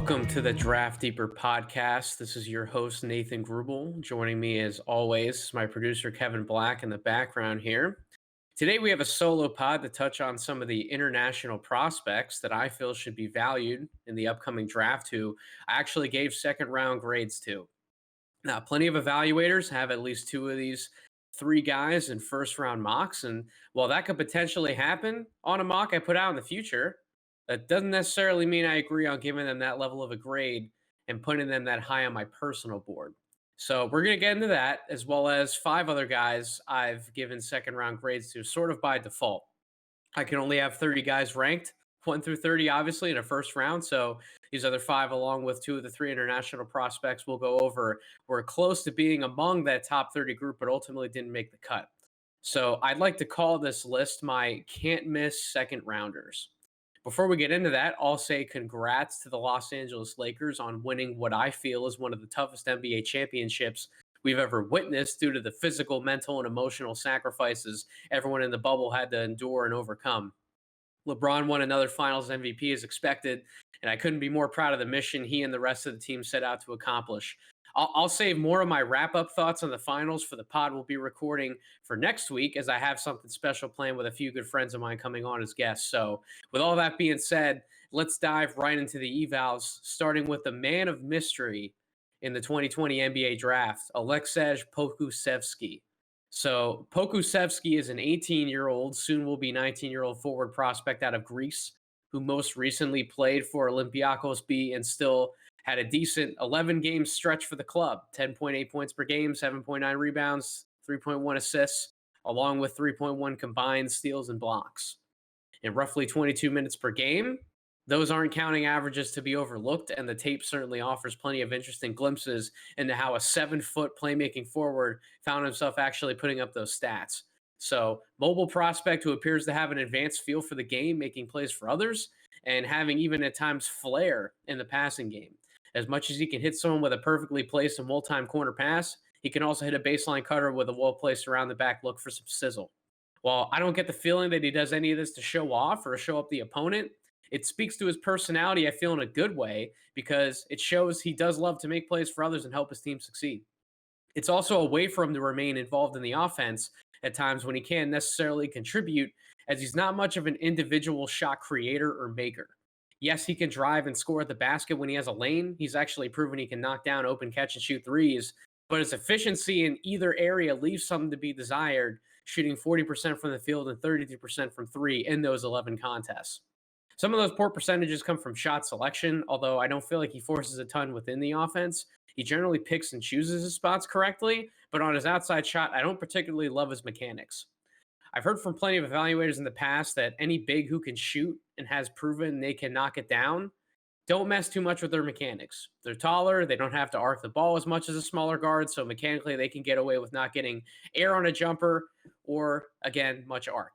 Welcome to the Draft Deeper podcast. This is your host, Nathan Grubel. Joining me, as always, is my producer, Kevin Black, in the background here. Today, we have a solo pod to touch on some of the international prospects that I feel should be valued in the upcoming draft, who I actually gave second-round grades to. Now, plenty of evaluators have at least two of these three guys in first-round mocks, and while that could potentially happen on a mock I put out in the future, that doesn't necessarily mean I agree on giving them that level of a grade and putting them that high on my personal board. So we're going to get into that, as well as five other guys I've given second round grades to, sort of by default. I can only have 30 guys ranked, 1 through 30, obviously, in a first round. So these other five, along with two of the three international prospects we'll go over, were close to being among that top 30 group, but ultimately didn't make the cut. So I'd like to call this list my can't miss second rounders. Before we get into that, I'll say congrats to the Los Angeles Lakers on winning what I feel is one of the toughest NBA championships we've ever witnessed due to the physical, mental, and emotional sacrifices everyone in the bubble had to endure and overcome. LeBron won another Finals MVP as expected, and I couldn't be more proud of the mission he and the rest of the team set out to accomplish. I'll save more of my wrap-up thoughts on the finals for the pod we'll be recording for next week, as I have something special planned with a few good friends of mine coming on as guests. So with all that being said, let's dive right into the evals, starting with the man of mystery in the 2020 NBA draft, Aleksej Pokusevski. So Pokusevski is an 18-year-old, soon will be 19-year-old forward prospect out of Greece, who most recently played for Olympiacos B and still had a decent 11-game stretch for the club, 10.8 points per game, 7.9 rebounds, 3.1 assists, along with 3.1 combined steals and blocks. In roughly 22 minutes per game, those aren't counting averages to be overlooked, and the tape certainly offers plenty of interesting glimpses into how a 7-foot playmaking forward found himself actually putting up those stats. So, mobile prospect who appears to have an advanced feel for the game, making plays for others, and having even at times flair in the passing game. As much as he can hit someone with a perfectly placed and well-timed corner pass, he can also hit a baseline cutter with a well-placed around the back look for some sizzle. While I don't get the feeling that he does any of this to show off or show up the opponent, it speaks to his personality, I feel, in a good way, because it shows he does love to make plays for others and help his team succeed. It's also a way for him to remain involved in the offense at times when he can't necessarily contribute, as he's not much of an individual shot creator or maker. Yes, he can drive and score at the basket when he has a lane. He's actually proven he can knock down open catch and shoot threes, but his efficiency in either area leaves something to be desired, shooting 40% from the field and 32% from three in those 11 contests. Some of those poor percentages come from shot selection, although I don't feel like he forces a ton within the offense. He generally picks and chooses his spots correctly, but on his outside shot, I don't particularly love his mechanics. I've heard from plenty of evaluators in the past that any big who can shoot and has proven they can knock it down, don't mess too much with their mechanics. They're taller, they don't have to arc the ball as much as a smaller guard, so mechanically they can get away with not getting air on a jumper or, again, much arc.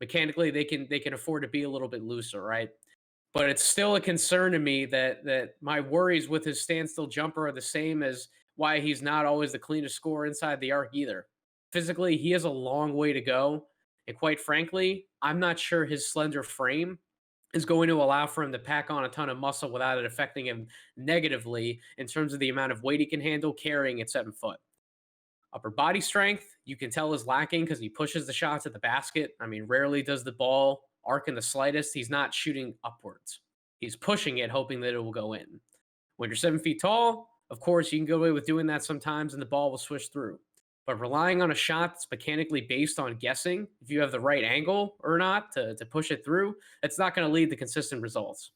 Mechanically, they can afford to be a little bit looser, right? But it's still a concern to me that my worries with his standstill jumper are the same as why he's not always the cleanest scorer inside the arc either. Physically, he has a long way to go. And quite frankly, I'm not sure his slender frame is going to allow for him to pack on a ton of muscle without it affecting him negatively in terms of the amount of weight he can handle carrying at 7 foot. Upper body strength, you can tell, is lacking because he pushes the shots at the basket. I mean, rarely does the ball arc in the slightest. He's not shooting upwards. He's pushing it, hoping that it will go in. When you're 7 feet tall, of course, you can go away with doing that sometimes and the ball will swish through. But relying on a shot that's mechanically based on guessing if you have the right angle or not to push it through, that's not going to lead to consistent results.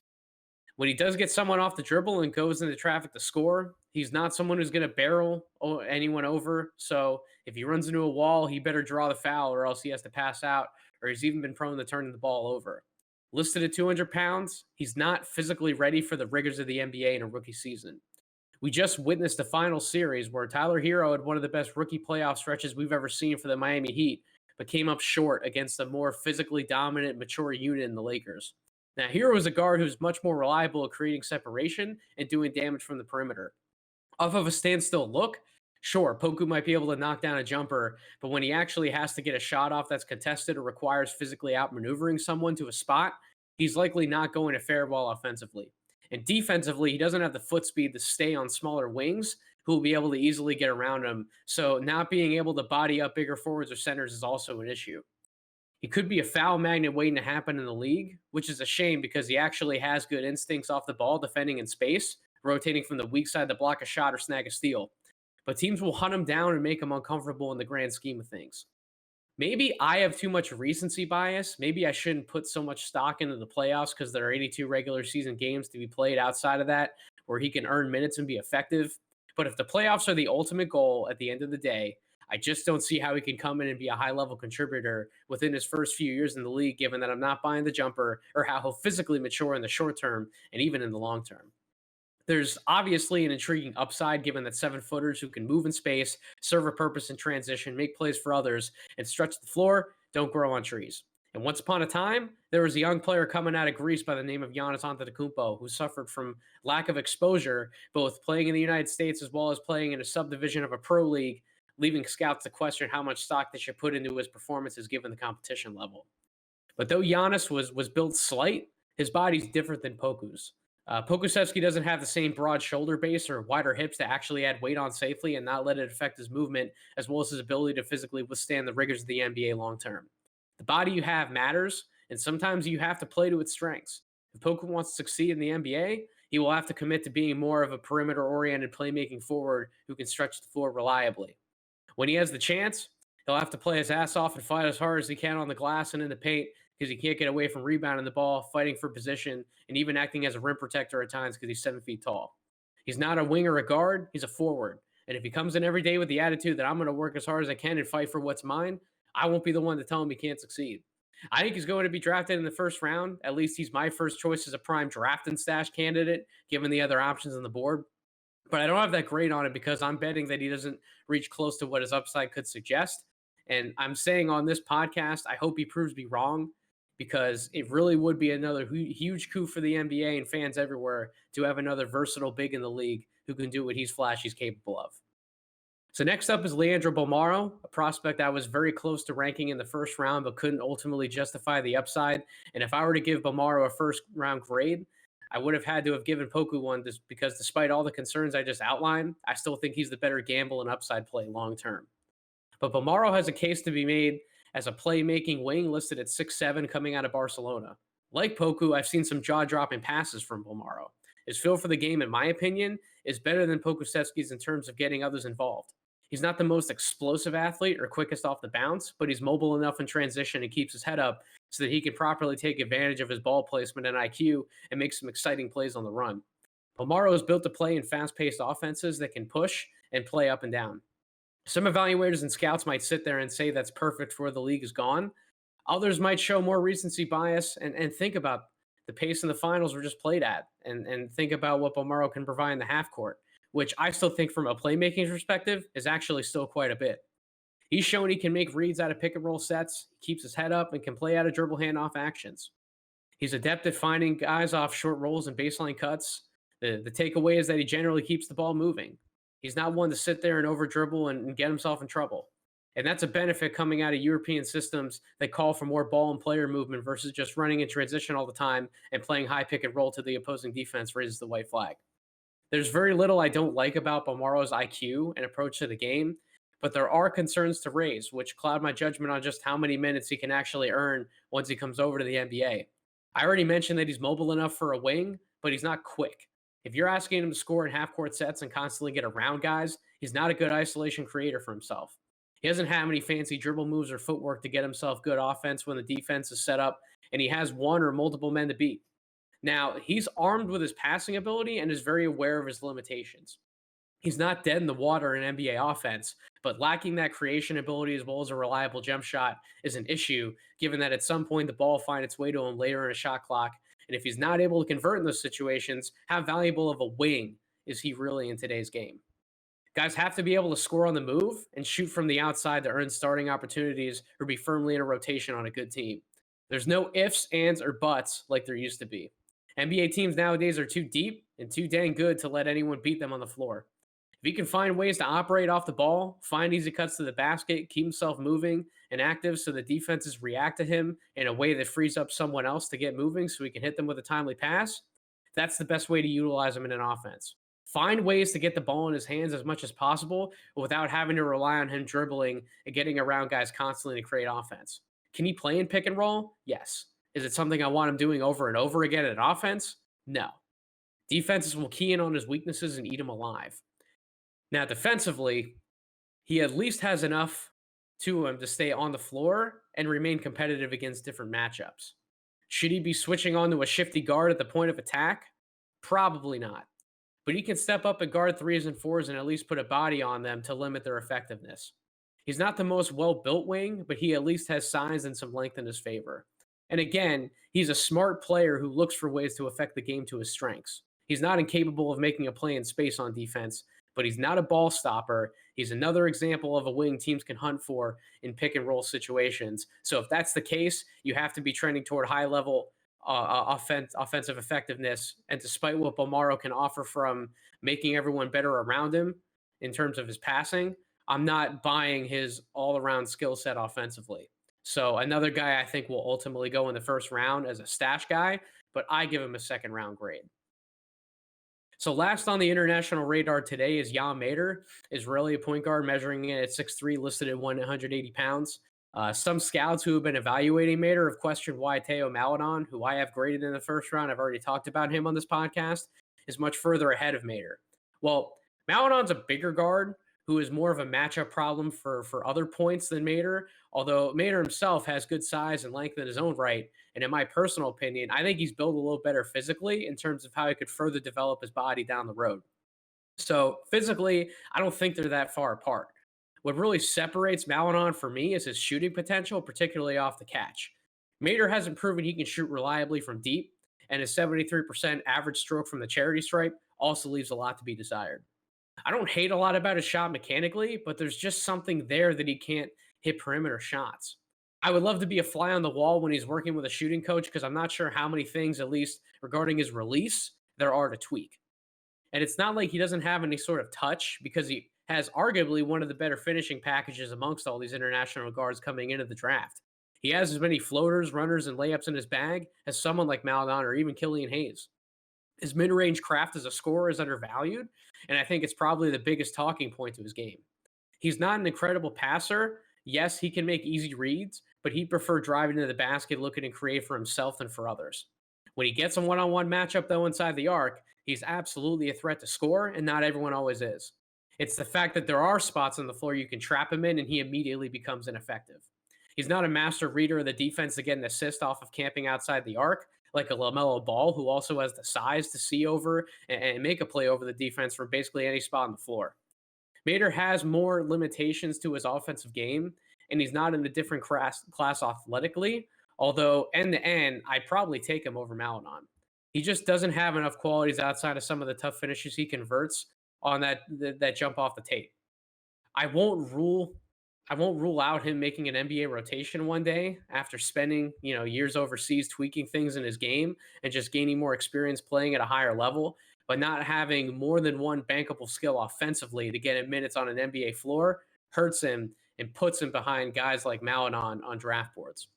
When he does get someone off the dribble and goes into traffic to score, he's not someone who's going to barrel anyone over. So if he runs into a wall, he better draw the foul or else he has to pass out, or he's even been prone to turning the ball over. Listed at 200 pounds, he's not physically ready for the rigors of the NBA in a rookie season. We just witnessed the final series where Tyler Hero had one of the best rookie playoff stretches we've ever seen for the Miami Heat, but came up short against a more physically dominant, mature unit in the Lakers. Now, Hero is a guard who's much more reliable at creating separation and doing damage from the perimeter. Off of a standstill look, sure, Poku might be able to knock down a jumper, but when he actually has to get a shot off that's contested or requires physically outmaneuvering someone to a spot, he's likely not going to fare well offensively. And defensively, he doesn't have the foot speed to stay on smaller wings who will be able to easily get around him. So not being able to body up bigger forwards or centers is also an issue. He could be a foul magnet waiting to happen in the league, which is a shame because he actually has good instincts off the ball, defending in space, rotating from the weak side to block a shot or snag a steal. But teams will hunt him down and make him uncomfortable in the grand scheme of things. Maybe I have too much recency bias. Maybe I shouldn't put so much stock into the playoffs because there are 82 regular season games to be played outside of that where he can earn minutes and be effective. But if the playoffs are the ultimate goal at the end of the day, I just don't see how he can come in and be a high level contributor within his first few years in the league, given that I'm not buying the jumper or how he'll physically mature in the short term and even in the long term. There's obviously an intriguing upside given that 7-footers who can move in space, serve a purpose in transition, make plays for others, and stretch the floor don't grow on trees. And once upon a time, there was a young player coming out of Greece by the name of Giannis Antetokounmpo who suffered from lack of exposure, both playing in the United States as well as playing in a subdivision of a pro league, leaving scouts to question how much stock they should put into his performances given the competition level. But though Giannis was built slight, his body's different than Poku's. Pokusevski doesn't have the same broad shoulder base or wider hips to actually add weight on safely and not let it affect his movement, as well as his ability to physically withstand the rigors of the NBA long term. The body you have matters, and sometimes you have to play to its strengths. If Poku wants to succeed in the NBA, he will have to commit to being more of a perimeter-oriented playmaking forward who can stretch the floor reliably. When he has the chance, he'll have to play his ass off and fight as hard as he can on the glass and in the paint because he can't get away from rebounding the ball, fighting for position, and even acting as a rim protector at times because he's 7 feet tall. He's not a wing or a guard, he's a forward. And if he comes in every day with the attitude that I'm going to work as hard as I can and fight for what's mine, I won't be the one to tell him he can't succeed. I think he's going to be drafted in the first round. At least he's my first choice as a prime draft and stash candidate, given the other options on the board. But I don't have that grade on it because I'm betting that he doesn't reach close to what his upside could suggest. And I'm saying on this podcast, I hope he proves me wrong because it really would be another huge coup for the NBA and fans everywhere to have another versatile big in the league who can do what he's capable of. So next up is Leandro Bolmaro, a prospect I was very close to ranking in the first round but couldn't ultimately justify the upside. And if I were to give Bolmaro a first round grade, I would have had to have given Poku one just because despite all the concerns I just outlined, I still think he's the better gamble and upside play long term. But Bolmaro has a case to be made as a playmaking wing listed at 6'7", coming out of Barcelona. Like Poku, I've seen some jaw-dropping passes from Bolmaro. His feel for the game, in my opinion, is better than Pokusevski's in terms of getting others involved. He's not the most explosive athlete or quickest off the bounce, but he's mobile enough in transition and keeps his head up so that he can properly take advantage of his ball placement and IQ and make some exciting plays on the run. Bolmaro is built to play in fast-paced offenses that can push and play up and down. Some evaluators and scouts might sit there and say that's perfect for where the league is gone. Others might show more recency bias and think about the pace in the finals were just played at and think about what Bolmaro can provide in the half court, which I still think from a playmaking perspective is actually still quite a bit. He's shown he can make reads out of pick and roll sets, he keeps his head up, and can play out of dribble handoff actions. He's adept at finding guys off short rolls and baseline cuts. The takeaway is that he generally keeps the ball moving. He's not one to sit there and over dribble and get himself in trouble. And that's a benefit coming out of European systems that call for more ball and player movement versus just running in transition all the time and playing high pick and roll to the opposing defense raises the white flag. There's very little I don't like about Bolmaro's IQ and approach to the game, but there are concerns to raise, which cloud my judgment on just how many minutes he can actually earn once he comes over to the NBA. I already mentioned that he's mobile enough for a wing, but he's not quick. If you're asking him to score in half-court sets and constantly get around guys, he's not a good isolation creator for himself. He doesn't have any fancy dribble moves or footwork to get himself good offense when the defense is set up, and he has one or multiple men to beat. Now, he's armed with his passing ability and is very aware of his limitations. He's not dead in the water in NBA offense, but lacking that creation ability as well as a reliable jump shot is an issue, given that at some point the ball will find its way to him later in a shot clock. And if he's not able to convert in those situations, how valuable of a wing is he really in today's game? Guys have to be able to score on the move and shoot from the outside to earn starting opportunities or be firmly in a rotation on a good team. There's no ifs, ands, or buts like there used to be. NBA teams nowadays are too deep and too dang good to let anyone beat them on the floor. If he can find ways to operate off the ball, find easy cuts to the basket, keep himself moving and active so the defenses react to him in a way that frees up someone else to get moving so he can hit them with a timely pass, That's the best way to utilize him in an offense. Find ways to get the ball in his hands as much as possible without having to rely on him dribbling and getting around guys constantly to create offense. Can he play in pick and roll? Yes. Is it something I want him doing over and over again in offense? No. Defenses will key in on his weaknesses and eat him alive. Now, defensively, he at least has enough to him to stay on the floor and remain competitive against different matchups. Should he be switching on to a shifty guard at the point of attack? Probably not. But he can step up and guard threes and fours and at least put a body on them to limit their effectiveness. He's not the most well built wing, but he at least has size and some length in his favor. And again, he's a smart player who looks for ways to affect the game to his strengths. He's not incapable of making a play in space on defense, but he's not a ball stopper. He's another example of a wing teams can hunt for in pick and roll situations. So if that's the case, you have to be trending toward high level offensive effectiveness. And despite what Bomaro can offer from making everyone better around him in terms of his passing, I'm not buying his all around skill set offensively. So another guy I think will ultimately go in the first round as a stash guy, but I give him a second round grade. So last on the international radar today is Jan Mader, Israeli point guard measuring in at 6'3", listed at 180 pounds. Some scouts who have been evaluating Mader have questioned why Teo Maledon, who I have graded in the first round, I've already talked about him on this podcast, is much further ahead of Mader. Well, Maledon's a bigger guard who is more of a matchup problem for other points than Mader, although Mader himself has good size and length in his own right. And in my personal opinion, I think he's built a little better physically in terms of how he could further develop his body down the road. So physically, I don't think they're that far apart. What really separates Maledon for me is his shooting potential, particularly off the catch. Mader hasn't proven he can shoot reliably from deep, and his 73% average stroke from the charity stripe also leaves a lot to be desired. I don't hate a lot about his shot mechanically, but there's just something there that he can't hit perimeter shots. I would love to be a fly on the wall when he's working with a shooting coach because I'm not sure how many things, at least regarding his release, there are to tweak. And it's not like he doesn't have any sort of touch because he has arguably one of the better finishing packages amongst all these international guards coming into the draft. He has as many floaters, runners, and layups in his bag as someone like Maledon or even Killian Hayes. His mid-range craft as a scorer is undervalued, and I think it's probably the biggest talking point to his game. He's not an incredible passer. Yes, he can make easy reads, but he prefer driving to the basket, looking to create for himself and for others. When he gets a one-on-one matchup, though, inside the arc, he's absolutely a threat to score, and not everyone always is. It's the fact that there are spots on the floor you can trap him in, and he immediately becomes ineffective. He's not a master reader of the defense to get an assist off of camping outside the arc, like a LaMelo Ball, who also has the size to see over and make a play over the defense from basically any spot on the floor. Mader has more limitations to his offensive game, and he's not in a different class athletically, although end to end, I'd probably take him over Maledon. He just doesn't have enough qualities outside of some of the tough finishes he converts on that jump off the tape. I won't rule out him making an NBA rotation one day after spending, years overseas tweaking things in his game and just gaining more experience playing at a higher level, but not having more than one bankable skill offensively to get him minutes on an NBA floor hurts him and puts him behind guys like Maledon on draft boards.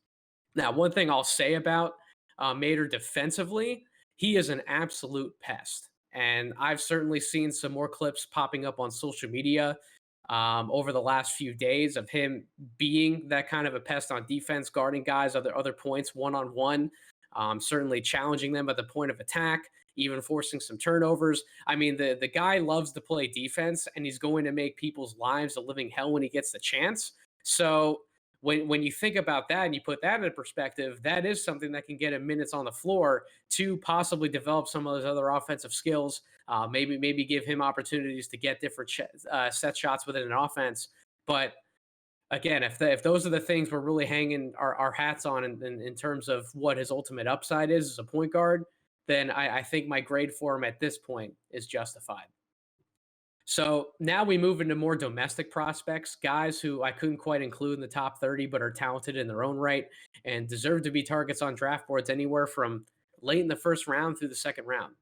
Now, one thing I'll say about Mader defensively, he is an absolute pest. And I've certainly seen some more clips popping up on social media over the last few days of him being that kind of a pest on defense, guarding guys other points one-on-one, certainly challenging them at the point of attack, even forcing some turnovers. I mean, the guy loves to play defense, and he's going to make people's lives a living hell when he gets the chance. So when you think about that and you put that in perspective, that is something that can get him minutes on the floor to possibly develop some of those other offensive skills. Maybe give him opportunities to get different set shots within an offense. But again, if those are the things we're really hanging our hats on in terms of what his ultimate upside is as a point guard, then I think my grade for him at this point is justified. So now we move into more domestic prospects, guys who I couldn't quite include in the top 30, but are talented in their own right and deserve to be targets on draft boards anywhere from late in the first round through the second round.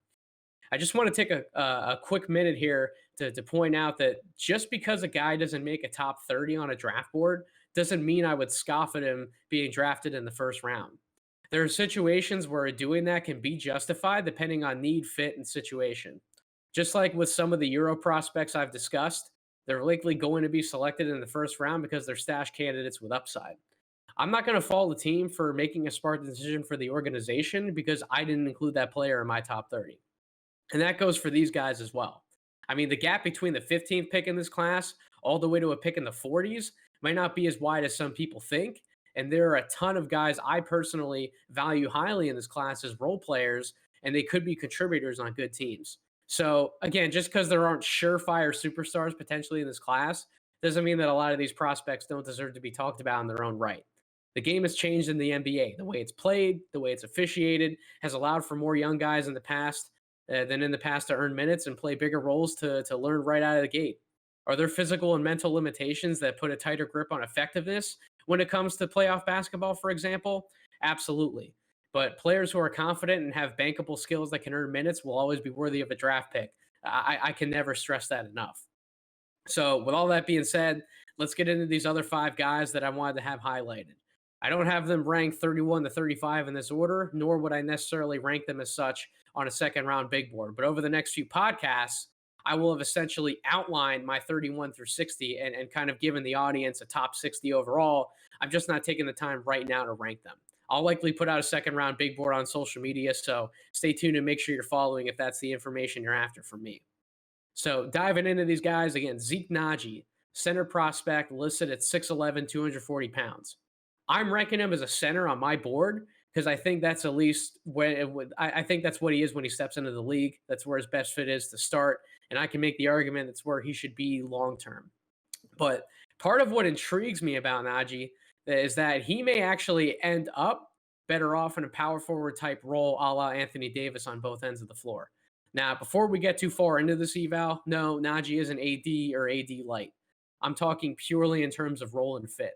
I just want to take a quick minute here to point out that just because a guy doesn't make a top 30 on a draft board doesn't mean I would scoff at him being drafted in the first round. There are situations where doing that can be justified depending on need, fit, and situation. Just like with some of the Euro prospects I've discussed, they're likely going to be selected in the first round because they're stash candidates with upside. I'm not going to fault the team for making a smart decision for the organization because I didn't include that player in my top 30. And that goes for these guys as well. I mean, the gap between the 15th pick in this class all the way to a pick in the 40s might not be as wide as some people think. And there are a ton of guys I personally value highly in this class as role players, and they could be contributors on good teams. So, again, just because there aren't surefire superstars potentially in this class doesn't mean that a lot of these prospects don't deserve to be talked about in their own right. The game has changed in the NBA. The way it's played, the way it's officiated has allowed for more young guys in the past than in the past to earn minutes and play bigger roles to learn right out of the gate. Are there physical and mental limitations that put a tighter grip on effectiveness when it comes to playoff basketball, for example? Absolutely. But players who are confident and have bankable skills that can earn minutes will always be worthy of a draft pick. I can never stress that enough. So, with all that being said, let's get into these other five guys that I wanted to have highlighted. I don't have them ranked 31 to 35 in this order, nor would I necessarily rank them as such on a second round big board. But over the next few podcasts, I will have essentially outlined my 31 through 60 and kind of given the audience a top 60 overall. I'm just not taking the time right now to rank them. I'll likely put out a second round big board on social media, so stay tuned and make sure you're following if that's the information you're after from me. So diving into these guys again, Zeke Naji, center prospect listed at 6'11", 240 pounds. I'm ranking him as a center on my board because I think that's at least when I think that's what he is when he steps into the league. That's where his best fit is to start, and I can make the argument that's where he should be long term. But part of what intrigues me about Najee is that he may actually end up better off in a power forward type role, a la Anthony Davis on both ends of the floor. Now, before we get too far into this eval, no, Najee isn't AD or AD light. I'm talking purely in terms of role and fit.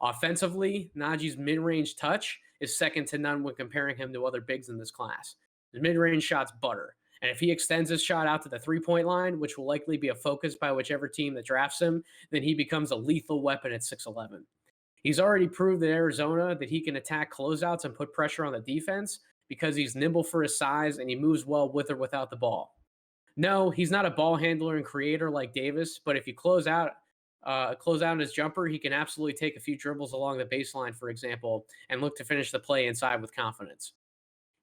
Offensively, Najee's mid-range touch is second to none when comparing him to other bigs in this class. His mid-range shot's butter. And if he extends his shot out to the three-point line, which will likely be a focus by whichever team that drafts him, then he becomes a lethal weapon at 6'11". He's already proved at Arizona that he can attack closeouts and put pressure on the defense because he's nimble for his size and he moves well with or without the ball. No, he's not a ball handler and creator like Davis, but if you close out in his jumper, he can absolutely take a few dribbles along the baseline, for example, and look to finish the play inside with confidence.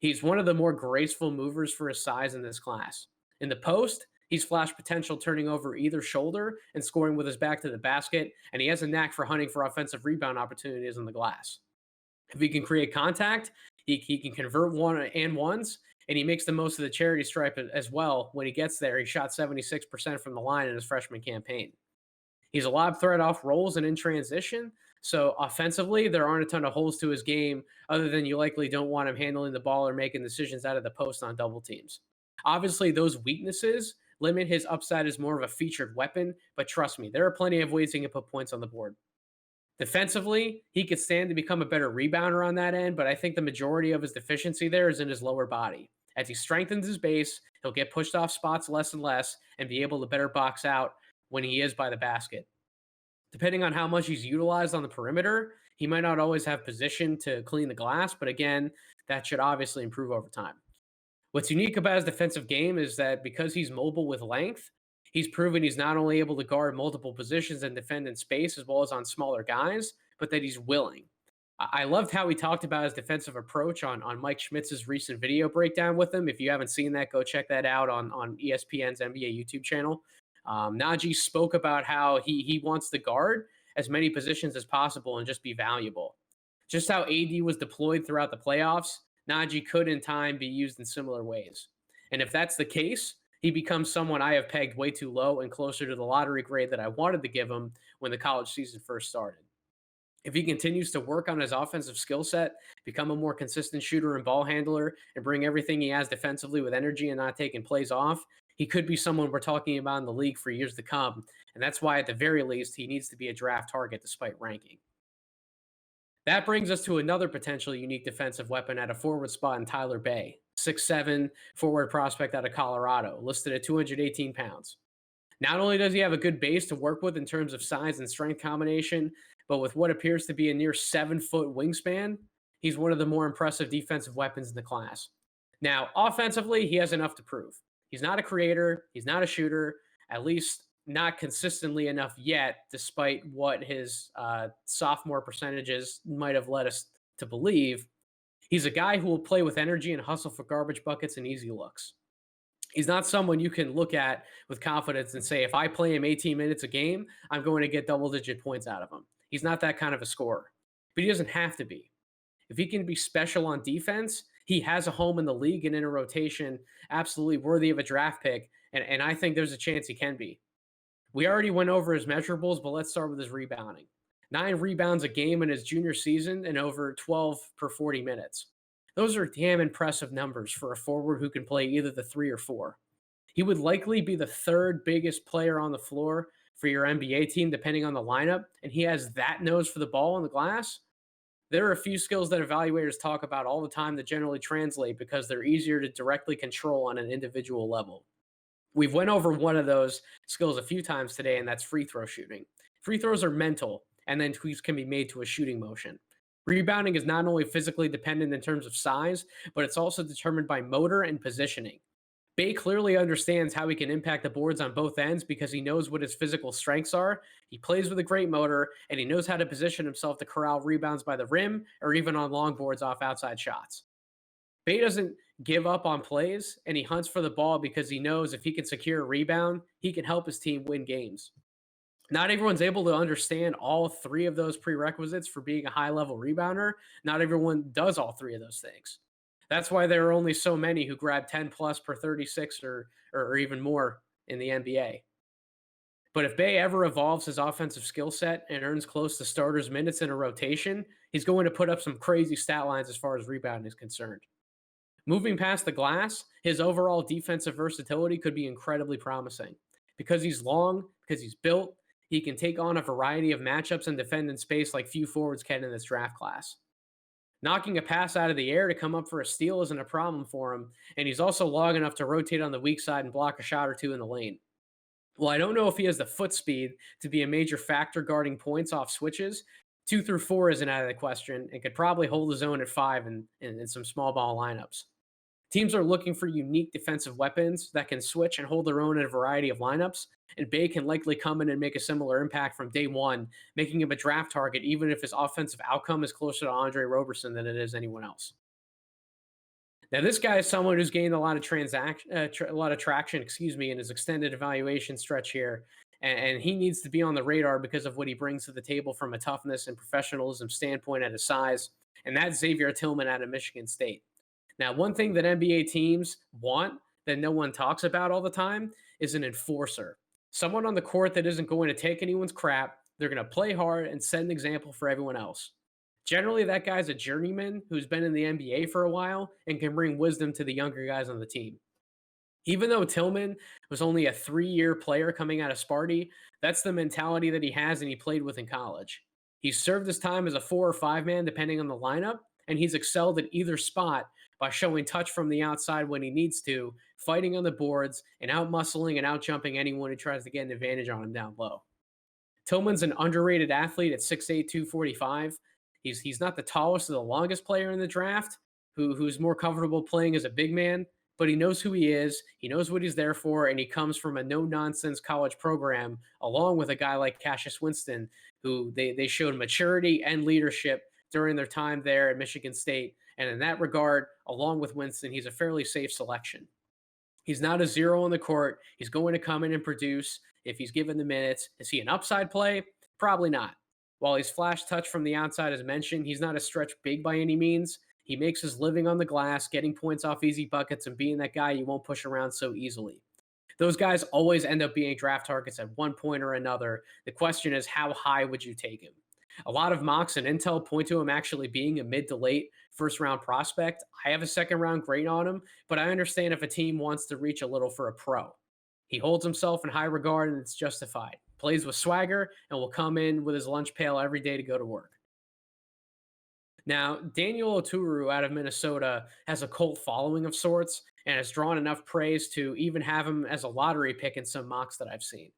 He's one of the more graceful movers for his size in this class. In the post, he's flashed potential turning over either shoulder and scoring with his back to the basket, and he has a knack for hunting for offensive rebound opportunities on the glass. If he can create contact, he can convert one and ones, and he makes the most of the charity stripe as well. When he gets there, he shot 76% from the line in his freshman campaign. He's a lob threat off rolls and in transition. So offensively, there aren't a ton of holes to his game other than you likely don't want him handling the ball or making decisions out of the post on double teams. Obviously, those weaknesses limit his upside as more of a featured weapon, but trust me, there are plenty of ways he can put points on the board. Defensively, he could stand to become a better rebounder on that end, but I think the majority of his deficiency there is in his lower body. As he strengthens his base, he'll get pushed off spots less and less and be able to better box out when he is by the basket. Depending on how much he's utilized on the perimeter, he might not always have position to clean the glass, but again, that should obviously improve over time. What's unique about his defensive game is that because he's mobile with length, he's proven he's not only able to guard multiple positions and defend in space as well as on smaller guys, but that he's willing. I loved how he talked about his defensive approach on Mike Schmitz's recent video breakdown with him. If you haven't seen that, go check that out on ESPN's NBA YouTube channel. Najee spoke about how he wants to guard as many positions as possible and just be valuable. Just how AD was deployed throughout the playoffs, Najee could in time be used in similar ways. And if that's the case, he becomes someone I have pegged way too low and closer to the lottery grade that I wanted to give him when the college season first started. If he continues to work on his offensive skill set, become a more consistent shooter and ball handler, and bring everything he has defensively with energy and not taking plays off, he could be someone we're talking about in the league for years to come. And that's why, at the very least, he needs to be a draft target despite ranking. That brings us to another potentially unique defensive weapon at a forward spot in Tyler Bay, 6'7", forward prospect out of Colorado, listed at 218 pounds. Not only does he have a good base to work with in terms of size and strength combination, but with what appears to be a near 7-foot wingspan, he's one of the more impressive defensive weapons in the class. Now, offensively, he has enough to prove. He's not a creator, he's not a shooter, at least not consistently enough yet, despite what his sophomore percentages might have led us to believe. He's a guy who will play with energy and hustle for garbage buckets and easy looks. He's not someone you can look at with confidence and say, if I play him 18 minutes a game, I'm going to get double digit points out of him. He's not that kind of a scorer, but he doesn't have to be. If he can be special on defense, he has a home in the league and in a rotation absolutely worthy of a draft pick. And I think there's a chance he can be. We already went over his measurables, but let's start with his rebounding. 9 rebounds a game in his junior season and over 12 per 40 minutes. Those are damn impressive numbers for a forward who can play either the 3 or 4. He would likely be the 3rd biggest player on the floor for your NBA team, depending on the lineup, and he has that nose for the ball on the glass. There are a few skills that evaluators talk about all the time that generally translate because they're easier to directly control on an individual level. We've went over one of those skills a few times today, and that's free throw shooting. Free throws are mental, and then tweaks can be made to a shooting motion. Rebounding is not only physically dependent in terms of size, but it's also determined by motor and positioning. Bay clearly understands how he can impact the boards on both ends because he knows what his physical strengths are. He plays with a great motor, and he knows how to position himself to corral rebounds by the rim or even on long boards off outside shots. Bay doesn't give up on plays, and he hunts for the ball because he knows if he can secure a rebound, he can help his team win games. Not everyone's able to understand all 3 of those prerequisites for being a high-level rebounder. Not everyone does all 3 of those things. That's why there are only so many who grab 10 plus per 36 or even more in the NBA. But if Bay ever evolves his offensive skill set and earns close to starters minutes in a rotation, he's going to put up some crazy stat lines as far as rebounding is concerned. Moving past the glass, his overall defensive versatility could be incredibly promising. Because he's long, because he's built, he can take on a variety of matchups and defend in space like few forwards can in this draft class. Knocking a pass out of the air to come up for a steal isn't a problem for him, and he's also long enough to rotate on the weak side and block a shot or two in the lane. Well, I don't know if he has the foot speed to be a major factor guarding points off switches. 2 through 4 isn't out of the question and could probably hold his own at 5 in some small ball lineups. Teams are looking for unique defensive weapons that can switch and hold their own in a variety of lineups, and Bay can likely come in and make a similar impact from day one, making him a draft target even if his offensive outcome is closer to Andre Roberson than it is anyone else. Now, this guy is someone who's gained a lot of traction, in his extended evaluation stretch here, and he needs to be on the radar because of what he brings to the table from a toughness and professionalism standpoint at his size, and that's Xavier Tillman out of Michigan State. Now, one thing that NBA teams want that no one talks about all the time is an enforcer. Someone on the court that isn't going to take anyone's crap. They're going to play hard and set an example for everyone else. Generally, that guy's a journeyman who's been in the NBA for a while and can bring wisdom to the younger guys on the team. Even though Tillman was only a 3-year player coming out of Sparty, that's the mentality that he has and he played with in college. He's served his time as a 4 or 5 man, depending on the lineup, and he's excelled at either spot by showing touch from the outside when he needs to, fighting on the boards, and out-muscling and out-jumping anyone who tries to get an advantage on him down low. Tillman's an underrated athlete at 6'8", 245. He's not the tallest or the longest player in the draft, who's more comfortable playing as a big man, but he knows who he is, he knows what he's there for, and he comes from a no-nonsense college program, along with a guy like Cassius Winston, who they showed maturity and leadership during their time there at Michigan State. And in that regard, along with Winston, he's a fairly safe selection. He's not a zero on the court. He's going to come in and produce if he's given the minutes. Is he an upside play? Probably not. While he's flash touch from the outside, as mentioned, he's not a stretch big by any means. He makes his living on the glass, getting points off easy buckets and being that guy you won't push around so easily. Those guys always end up being draft targets at one point or another. The question is, how high would you take him? A lot of mocks and intel point to him actually being a mid to late first round prospect. I have a second round grade on him, but I understand if a team wants to reach a little for a pro. He holds himself in high regard and it's justified. Plays with swagger and will come in with his lunch pail every day to go to work. Now, Daniel Oturu out of Minnesota has a cult following of sorts and has drawn enough praise to even have him as a lottery pick in some mocks that I've seen.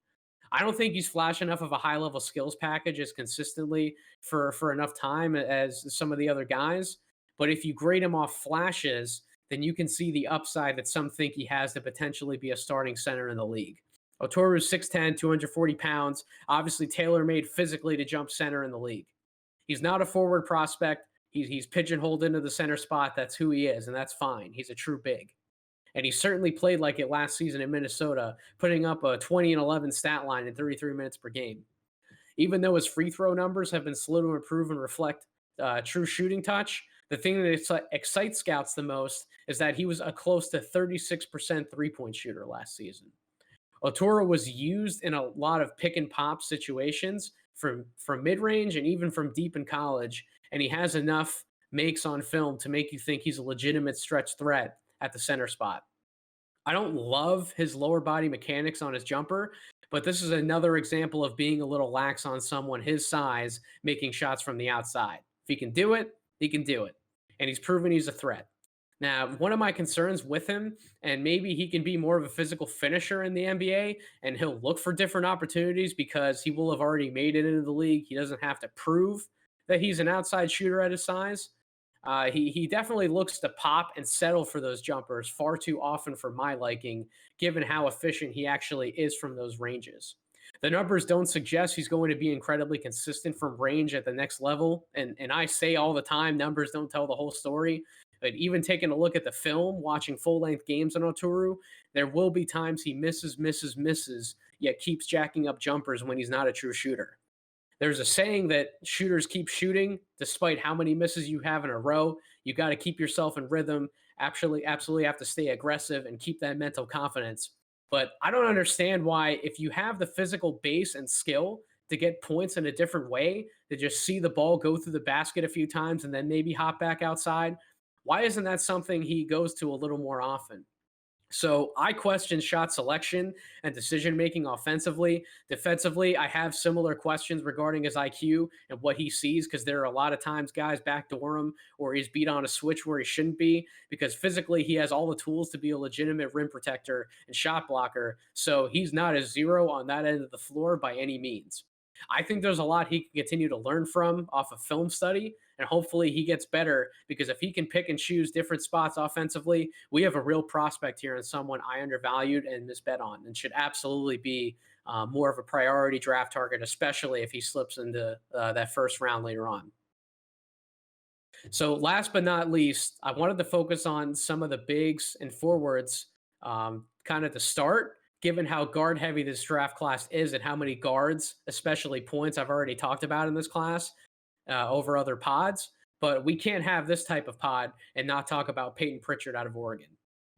I don't think he's flashed enough of a high-level skills package as consistently for enough time as some of the other guys, But if you grade him off flashes, then you can see the upside that some think he has to potentially be a starting center in the league. Otoru's 6'10, 240 pounds, obviously tailor made physically to jump center in the league. He's not a forward prospect. He's pigeonholed into the center spot. That's who he is, and that's fine. He's a true big. And he certainly played like it last season in Minnesota, putting up a 20 and 11 stat line in 33 minutes per game. Even though his free throw numbers have been slow to improve and reflect true shooting touch, the thing that excites scouts the most is that he was a close to 36% three-point shooter last season. Otoro was used in a lot of pick and pop situations from mid-range and even from deep in college, and he has enough makes on film to make you think he's a legitimate stretch threat at the center spot. I don't love his lower body mechanics on his jumper, but this is another example of being a little lax on someone his size making shots from the outside. If he can do it, he can do it. And he's proven he's a threat. Now, one of my concerns with him, and maybe he can be more of a physical finisher in the NBA, and he'll look for different opportunities because he will have already made it into the league. He doesn't have to prove that he's an outside shooter at his size. He definitely looks to pop and settle for those jumpers far too often for my liking, given how efficient he actually is from those ranges. The numbers don't suggest he's going to be incredibly consistent from range at the next level. And I say all the time, numbers don't tell the whole story. But even taking a look at the film, watching full-length games on Otoru, there will be times he misses, yet keeps jacking up jumpers when he's not a true shooter. There's a saying that shooters keep shooting despite how many misses you have in a row. You got to keep yourself in rhythm. Absolutely have to stay aggressive and keep that mental confidence. But I don't understand why, if you have the physical base and skill to get points in a different way, to just see the ball go through the basket a few times and then maybe hop back outside, why isn't that something he goes to a little more often? So I question shot selection and decision making offensively. Defensively, I have similar questions regarding his IQ and what he sees, because there are a lot of times guys backdoor him or he's beat on a switch where he shouldn't be, because physically he has all the tools to be a legitimate rim protector and shot blocker. So he's not a zero on that end of the floor by any means. I think there's a lot he can continue to learn from off of film study, and hopefully he gets better, because if he can pick and choose different spots offensively, we have a real prospect here and someone I undervalued and misbet on, and should absolutely be more of a priority draft target, especially if he slips into that first round later on. So last but not least, I wanted to focus on some of the bigs and forwards kind of to start, given how guard heavy this draft class is and how many guards, especially points, I've already talked about in this class over other pods. But we can't have this type of pod and not talk about Peyton Pritchard out of Oregon.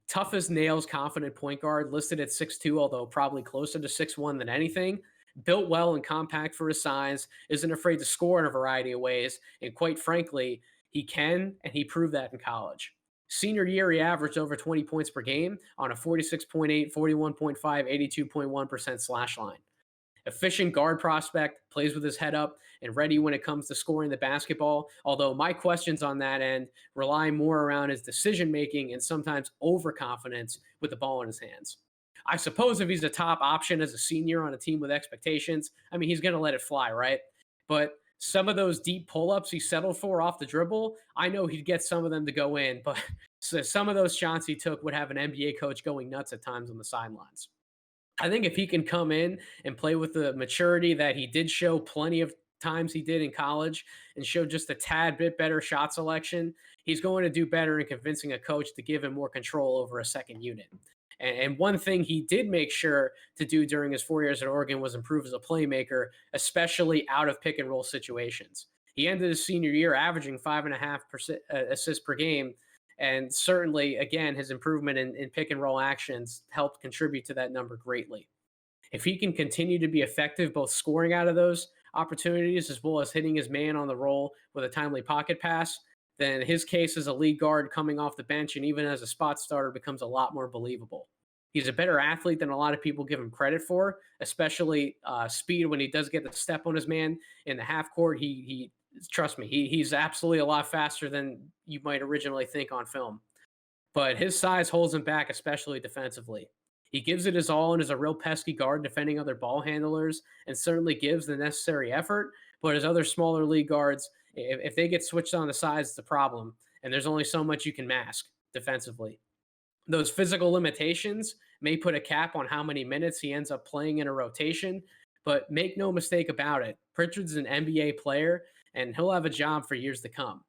Tough as nails, confident point guard, listed at 6'2", although probably closer to 6'1" than anything. Built well and compact for his size, isn't afraid to score in a variety of ways, and quite frankly, he can, and he proved that in college. Senior year, he averaged over 20 points per game on a 46.8, 41.5, 82.1% slash line. Efficient guard prospect, plays with his head up and ready when it comes to scoring the basketball, although my questions on that end rely more around his decision-making and sometimes overconfidence with the ball in his hands. I suppose if he's a top option as a senior on a team with expectations, I mean, he's going to let it fly, right? But some of those deep pull-ups he settled for off the dribble, I know he'd get some of them to go in, but some of those shots he took would have an NBA coach going nuts at times on the sidelines. I think if he can come in and play with the maturity that he did show plenty of times he did in college, and show just a tad bit better shot selection, he's going to do better in convincing a coach to give him more control over a second unit. And one thing he did make sure to do during his 4 years at Oregon was improve as a playmaker, especially out of pick and roll situations. He ended his senior year averaging 5.5% assists per game. And certainly, again, his improvement in pick and roll actions helped contribute to that number greatly. If he can continue to be effective, both scoring out of those opportunities as well as hitting his man on the roll with a timely pocket pass, then his case as a lead guard coming off the bench and even as a spot starter becomes a lot more believable. He's a better athlete than a lot of people give him credit for, especially speed when he does get the step on his man in the half court. He trust me, he's absolutely a lot faster than you might originally think on film. But his size holds him back, especially defensively. He gives it his all and is a real pesky guard defending other ball handlers, and certainly gives the necessary effort. But as other smaller league guards, if they get switched on the sides, it's a problem. and there's only so much you can mask defensively. Those physical limitations may put a cap on how many minutes he ends up playing in a rotation, but make no mistake about it, Pritchard's an NBA player, and he'll have a job for years to come.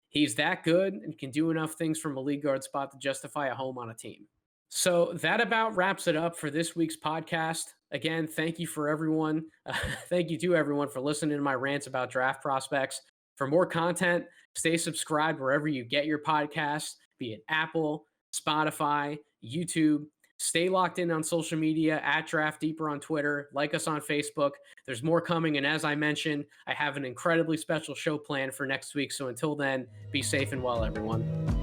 He's that good and can do enough things from a league guard spot to justify a home on a team. So that about wraps it up for this week's podcast. Again, thank you for everyone. Thank you to everyone for listening to my rants about draft prospects. For more content, stay subscribed wherever you get your podcasts, be it Apple, Spotify, YouTube. Stay locked in on social media at Draft Deeper on Twitter. Like us on Facebook. There's more coming. And as I mentioned, I have an incredibly special show planned for next week. So until then, be safe and well, everyone.